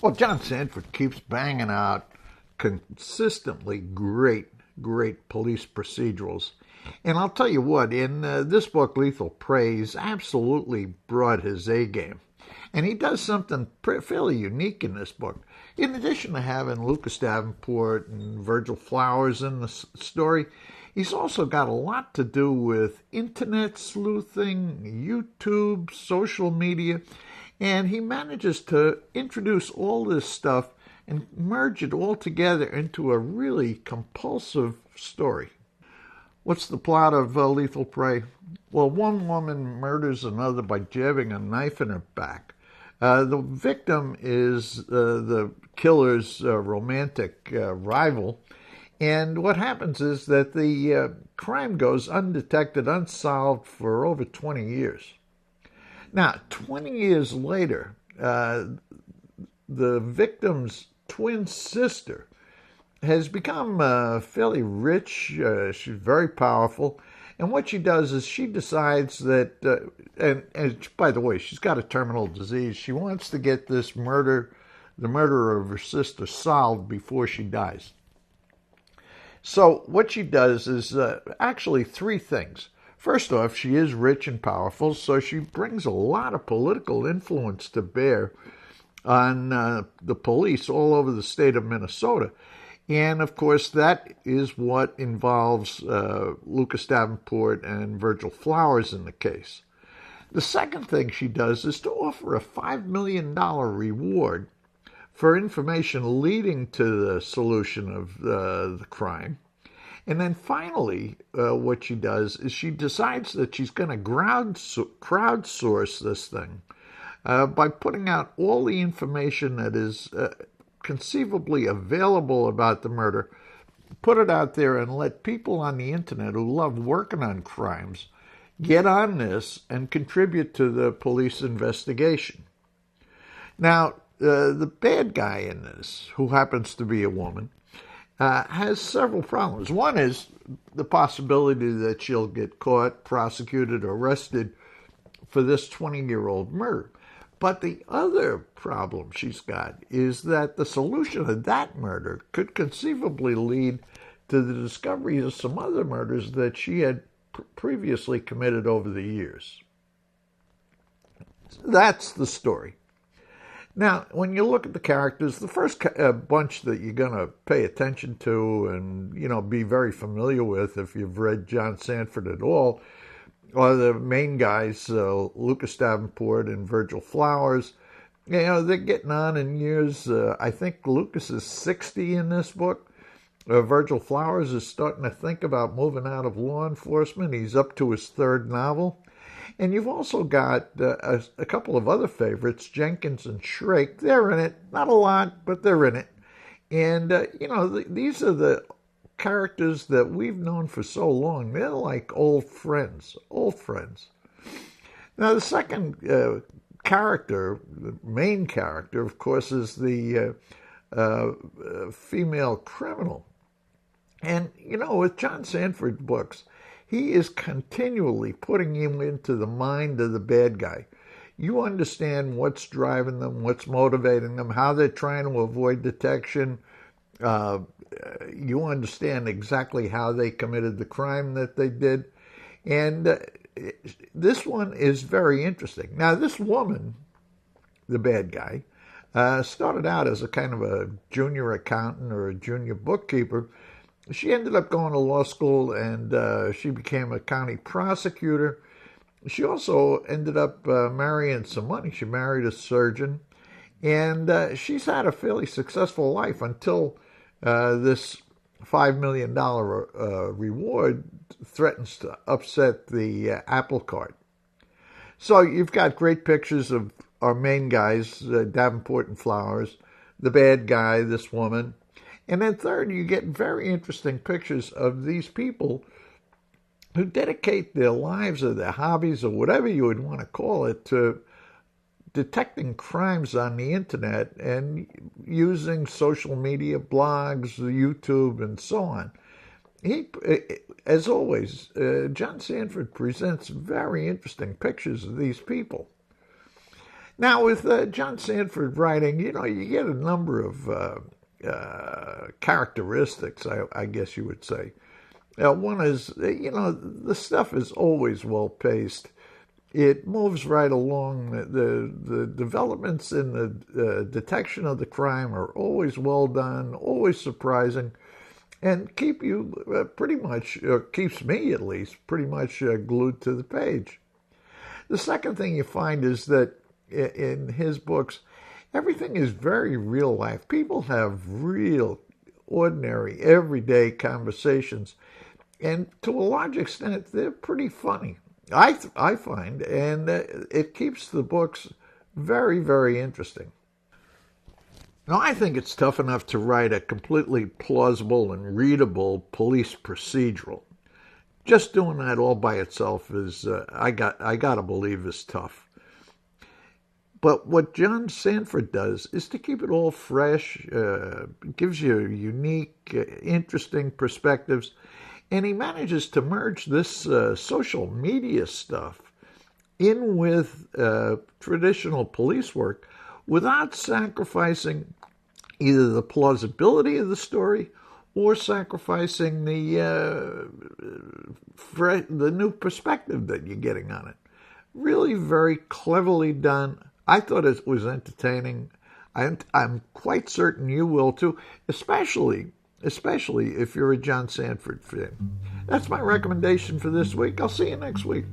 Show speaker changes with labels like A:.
A: Well, John Sandford keeps banging out consistently great police procedurals. And I'll tell you what, in this book, Lethal Prey, he's absolutely brought his A game. And he does something fairly unique in this book. In addition to having Lucas Davenport and Virgil Flowers in the story, he's also got a lot to do with internet sleuthing, YouTube, social media, and he manages to introduce all this stuff and merge it all together into a really compulsive story. What's the plot of Lethal Prey? Well, one woman murders another by jabbing a knife in her back. The victim is the killer's romantic rival, and what happens is that the crime goes undetected, unsolved for over 20 years. Now, 20 years later, the victim's twin sister has become fairly rich. She's very powerful. And what she does is she decides that, and by the way, she's got a terminal disease. She wants to get this murder, the murder of her sister, solved before she dies. So what she does is actually three things. First off, she is rich and powerful, so she brings a lot of political influence to bear on the police all over the state of Minnesota. And, of course, that is what involves Lucas Davenport and Virgil Flowers in the case. The second thing she does is to offer a $5 million reward for information leading to the solution of the crime. And then finally, what she does is she decides that she's going to crowdsource this thing by putting out all the information that is conceivably available about the murder, put it out there and let people on the internet who love working on crimes get on this and contribute to the police investigation. Now, the bad guy in this, who happens to be a woman, has several problems. One is the possibility that she'll get caught, prosecuted, arrested for this 20-year-old murder. But the other problem she's got is that the solution of that murder could conceivably lead to the discovery of some other murders that she had previously committed over the years. That's the story. Now, when you look at the characters, the first bunch that you're going to pay attention to and, be very familiar with if you've read John Sandford at all are the main guys, Lucas Davenport and Virgil Flowers. They're getting on in years. I think Lucas is 60 in this book. Virgil Flowers is starting to think about moving out of law enforcement. He's up to his third novel. And you've also got a couple of other favorites, Jenkins and Shrake. They're in it. Not a lot, but they're in it. And, these are the characters that we've known for so long. They're like old friends. Now, the second character, the main character, of course, is the female criminal. And, with John Sandford books, he is continually putting you into the mind of the bad guy. You understand what's driving them, what's motivating them, how they're trying to avoid detection. You understand exactly how they committed the crime that they did. And this one is very interesting. Now, this woman, the bad guy, started out as a kind of a junior accountant or a junior bookkeeper. She ended up going to law school, and she became a county prosecutor. She also ended up marrying some money. She married a surgeon, and she's had a fairly successful life until this $5 million reward threatens to upset the apple cart. So you've got great pictures of our main guys, Davenport and Flowers, the bad guy, this woman. And then third, you get very interesting pictures of these people who dedicate their lives or their hobbies or whatever you would want to call it to detecting crimes on the internet and using social media, blogs, YouTube, and so on. As always, John Sandford presents very interesting pictures of these people. Now, with John Sandford writing, you get a number of characteristics, I guess you would say. One is, the stuff is always well paced. It moves right along. The developments in the detection of the crime are always well done, always surprising, and keep you pretty much, keeps me at least, pretty much glued to the page. The second thing you find is that in his books, everything is very real life. People have real, ordinary, everyday conversations, and to a large extent, they're pretty funny. I find, and it keeps the books very, very interesting. Now, I think it's tough enough to write a completely plausible and readable police procedural. Just doing that all by itself is, I gotta believe, is tough. But what John Sandford does is to keep it all fresh, gives you unique, interesting perspectives, and he manages to merge this social media stuff in with traditional police work without sacrificing either the plausibility of the story or sacrificing the new perspective that you're getting on it. Really very cleverly done. I thought it was entertaining. I'm quite certain you will too, especially if you're a John Sandford fan. That's my recommendation for this week. I'll see you next week.